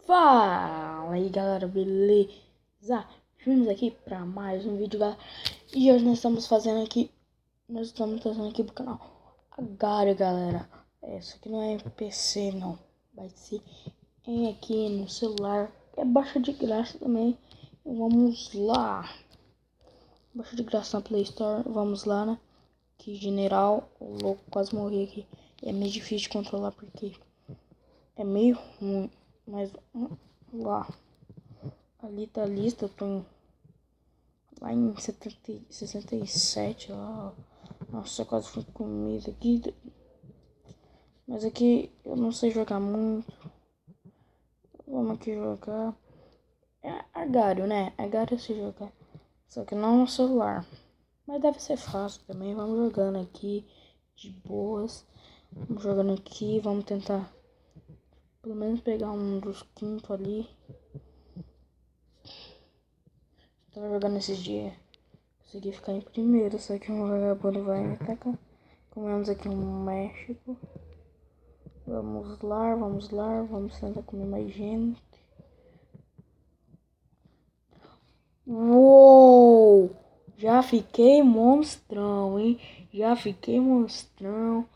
Fala aí galera, beleza? Vimos aqui pra mais um vídeo, galera. E hoje nós estamos trazendo aqui pro canal Agario, galera. Isso aqui não é PC não, vai ser aqui no celular. É baixa de graça também. Vamos lá, baixa de graça na Play Store. Vamos lá, né? Que general, o louco, quase morri aqui. É meio difícil de controlar porque é meio ruim, mas lá. Ali tá a lista, eu tô lá em 67, lá. Nossa, eu quase fui comido aqui. Mas aqui eu não sei jogar muito. Vamos aqui jogar. É Agario, né? Agario eu sei jogar. Só que não no celular. Mas deve ser fácil também. Vamos jogando aqui de boas. Vamos jogando aqui. Vamos tentar pelo menos pegar um dos quintos ali. Tava jogando esses dias. Consegui ficar em primeiro, só que um vagabundo vai me atacar. Comemos aqui um México. Vamos lá, vamos tentar comer mais gente. Uou! Já fiquei monstrão, hein? Já fiquei monstrão.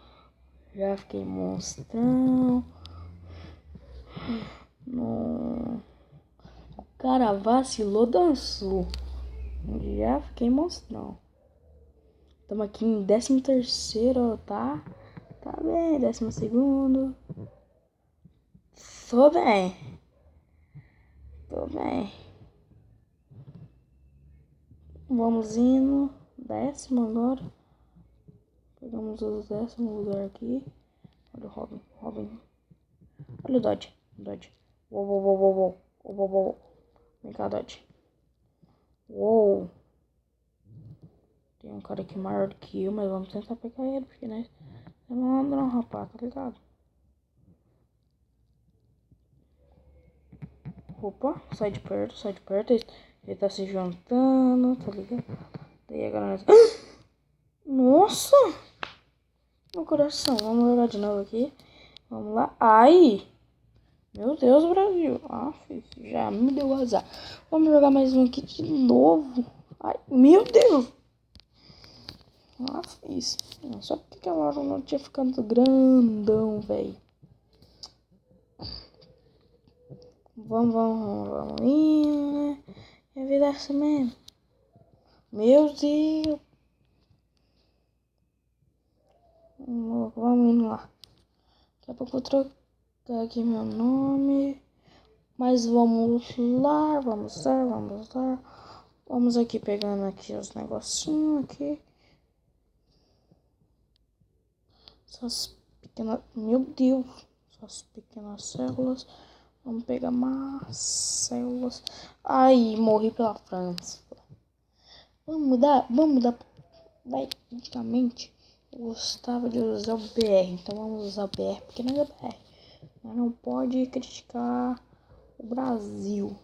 No... O cara vacilou, dançou. Já fiquei monstrão. Estamos aqui em 13º, tá? Tá bem, 12º. Tô bem. Vamos indo. 10º agora. Pegamos o 10º lugar aqui. Olha o Robin. Olha o Dodge. Uou. Vem cá, Dodge. Uou. Tem um cara aqui maior do que eu, mas vamos tentar pegar ele, porque né? É um ladrão, rapaz, tá ligado? Opa, sai de perto. Ele tá se juntando, tá ligado? Daí agora nós... Nossa! Meu coração, vamos jogar de novo aqui. Vamos lá. Ai! Meu Deus, Brasil. Já me deu azar. Vamos jogar mais um aqui de novo. Ai, meu Deus! Isso. Só porque aquela hora não tinha ficado grandão, velho. Vamos indo, né? É vida assim mesmo. Meu Deus. Vamos indo lá. Daqui a pouco eu vou trocar aqui meu nome. Mas vamos lá. Vamos aqui pegando aqui os negocinhos aqui. Essas pequenas... Meu Deus. Essas pequenas células. Vamos pegar mais células. Ai, morri pela França. Vamos mudar. Vai, antigamente eu gostava de usar o BR. Então vamos usar o BR porque não é BR. Mas não pode criticar o Brasil,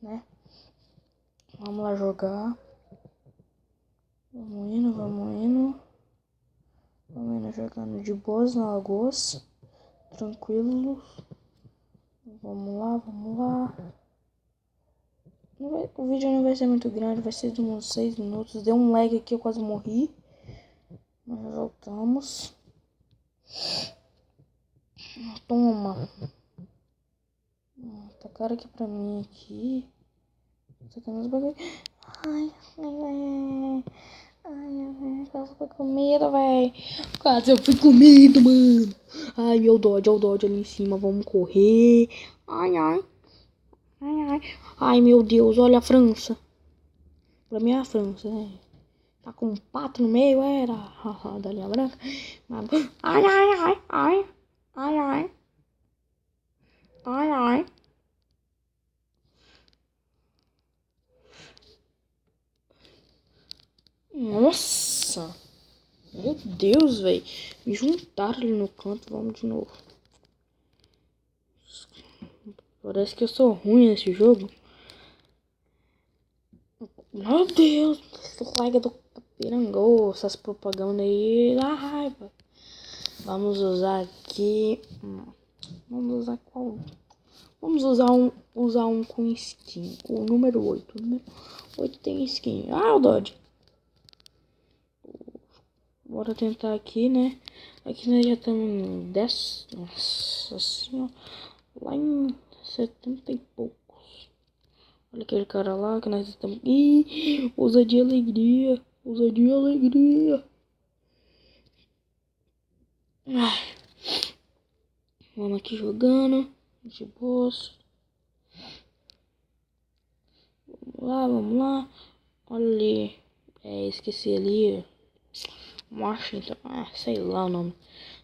né? Vamos lá jogar. Vamos indo jogando de boas na Lagoas. Tranquilo. Vamos lá. O vídeo não vai ser muito grande, vai ser de uns 6 minutos. Deu um lag aqui, eu quase morri. Mas voltamos. Toma. Tacaram aqui pra mim aqui. Sacando os bagulho. Ai, quase fui comido, velho. Quase eu fui comido, mano. Ai, meu Dodge, olha o Dodge ali em cima. Vamos correr. Ai. Ai, meu Deus, olha a França. Pra mim é a França, né? Tá com um pato no meio, era. Da linha branca. Ai. Nossa. Meu Deus, velho. Me juntaram ali no canto. Vamos de novo. Parece que eu sou ruim nesse jogo. Meu Deus. Esse lag do Pirangô. Essas propagandas aí. Dá raiva. Vamos usar aqui. Vamos usar qual? Vamos usar um com skin. O número 8. O número 8 tem skin. Ah, o Dodge. Bora tentar aqui, né? Aqui nós já estamos em 10. Nossa senhora. Lá em 70 e poucos. Olha aquele cara lá que nós estamos. Ih, ousadia e alegria. Ousadia e alegria. Ai. Vamos aqui jogando. De boas. Vamos lá. Olha ali. Esqueci ali. Washington. Sei lá o nome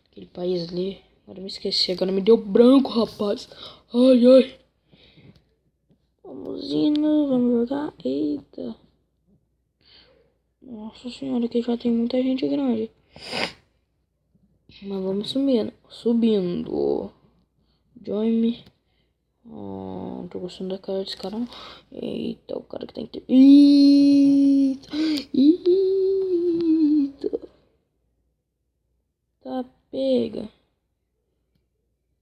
daquele país ali. Agora me esqueci. Agora me deu branco, rapaz. Ai, ai. Vamos indo. Vamos jogar. Eita. Nossa senhora, aqui já tem muita gente grande. Mas vamos subindo. Subindo. Join me. Tô gostando da cara desse cara. Eita, o cara que tem que ter. Eita. Eita. Tá pega.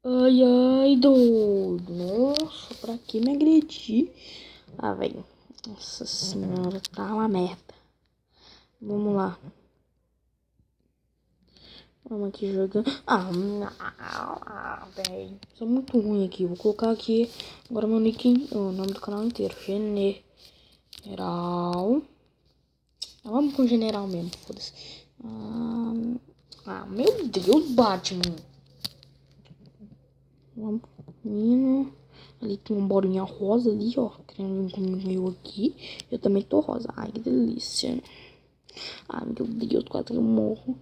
Ai, ai, doido. Nossa, pra que me agredir? Velho. Nossa senhora, tá uma merda. Vamos lá. Vamos aqui jogando. Velho. Sou muito ruim aqui. Vou colocar aqui agora meu nick, o nome do canal inteiro. General. Vamos com general mesmo, foda-se. Meu Deus, Batman. Vamos indo. Ali tem uma bolinha rosa ali, ó. Querendo vir comigo eu aqui. Eu também tô rosa. Ai, que delícia. Ai, meu Deus, quase que eu morro.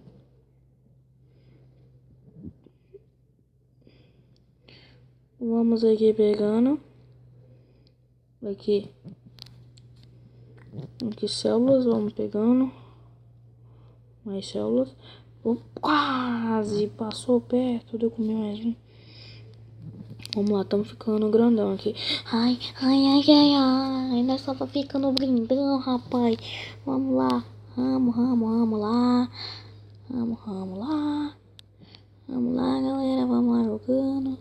Vamos aqui pegando. Aqui células, vamos pegando. Mais células. Quase passou perto de eu comer mais um. Vamos lá, estamos ficando grandão aqui. Ai. Nós tava ficando brindão, rapaz. Vamos lá. Vamos lá. Vamos lá. Vamos lá, galera. Vamos lá jogando.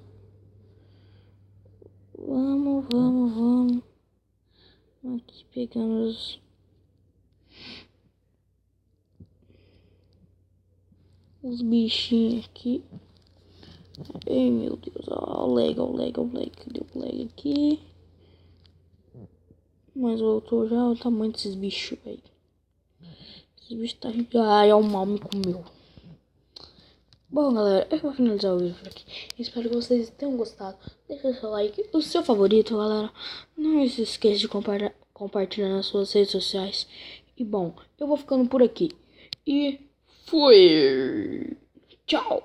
Vamos. Aqui pegando os bichinhos aqui. Ai, meu Deus. Ó, o lag. Deu lag aqui. Mas voltou já o tamanho desses bichos, velho. Esses bichos tá... Ai, o mal me comeu. Bom, galera, eu vou finalizar o vídeo por aqui. Espero que vocês tenham gostado. Deixa o seu like, o seu favorito, galera. Não se esqueça de compartilhar nas suas redes sociais. E bom, eu vou ficando por aqui. E fui! Tchau!